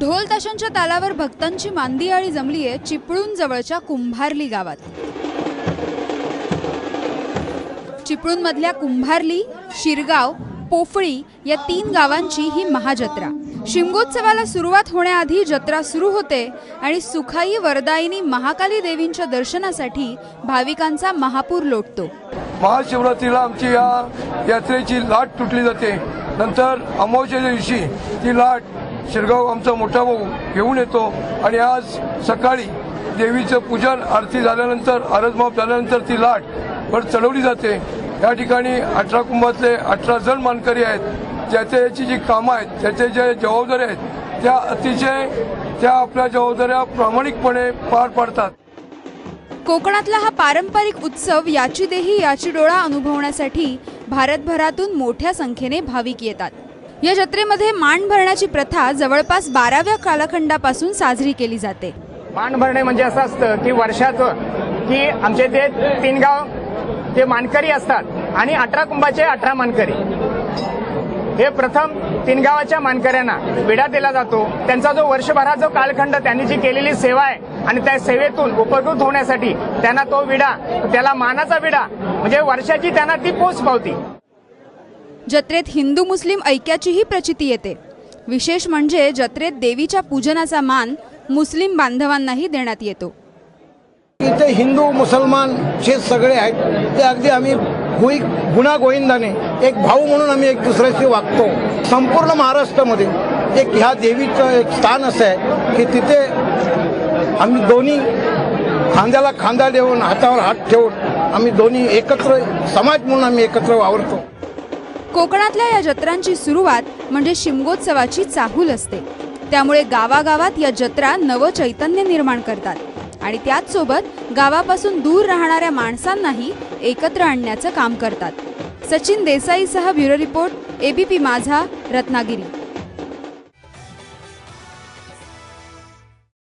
ढोल ताशांच्या तालावर भक्तांची मांदियाळी जमली आहे चिपळूण जवळच्या कुंभारली गावात। चिपळूण मधल्या कुंभारली, शिरगाव, पोफळी या 3 गावांची ही महाजत्रा। शिमगोत्सवाला सुरुवात होण्याआधी जत्रा सुरू होते आणि सुखाई वरदायिनी महाकाली देवींच्या दर्शनासाठी भाविकांचा महापूर लोटतो। महाशिवरात्रीला आमची या यात्रेची लाट तुटली जाते। नंतर अमावस्येच्या दिवशी ती लाट शिरगाव आमचा मोठा भाऊ घेऊन येतो आणि आज सकाळी देवीचं पूजन आरती झाल्यानंतर आरजमाप झाल्यानंतर ती लाट वर चढवली जाते। या ठिकाणी 18 कुंभातले 18 जण मानकरी आहेत। ज्याची जी कामं आहेत, त्याचे जे जबाबदाऱ्या आहेत, त्या अतिशय आपल्या जबाबदाऱ्या प्रामाणिकपणे पार पाडतात। कोकणातला हा पारंपरिक उत्सव याची देही याची डोळा अनुभवण्यासाठी भारतभरातून मोठ्या संख्येने भाविक येतात। या जत्रेमध्ये मान भरण्याची प्रथा जवळपास 12व्या कालखंडापासून साजरी केली जाते। मान भरणे म्हणजे असं असतं की वर्षाचं की आमचे ते 3 गाव ते मानकरी असतात आणि 18 कुंभाचे 18 मानकरी। हे प्रथम 3 गावाच्या मानकऱ्यांना विडा दिला जातो। त्यांचा जो वर्षभराचा जो कालखंड त्यांनी जी केलेली सेवा आहे आणि त्या सेवेतून उपकृत होण्यासाठी त्यांना तो विडा, त्याला मानाचा विडा म्हणजे वर्षाची त्यांना ती पोच पावती। जत्रेत हिंदू मुस्लिम ऐक्याचीही प्रचिती येते। विशेष म्हणजे जत्रेत देवीच्या पूजनाचा मान मुस्लिम बांधवांनाही देण्यात येतो। इथे हिंदू मुसलमान जे सगळे आहेत ते अगदी आम्ही गुणागोविंदाने एक भाऊ म्हणून आम्ही एक दुसऱ्याशी वागतो। संपूर्ण महाराष्ट्रामध्ये एक ह्या देवीचं एक स्थान असं आहे की तिथे आम्ही दोन्ही खांद्याला खांदा देऊन हातावर हात ठेवून आम्ही दोन्ही एकत्र समाज म्हणून आम्ही एकत्र वावरतो। कोकणातल्या या जत्रांची सुरुवात म्हणजे शिमगोत्सवाची चाहूल असते। त्यामुळे गावागावात या जत्रा नव चैतन्य निर्माण करतात आणि त्याच सोबत गावापासून दूर राहणाऱ्या माणसांनाही एकत्र आणण्याचं काम करतात। सचिन देसाईसह ब्युरो रिपोर्ट, एबीपी माझा, रत्नागिरी।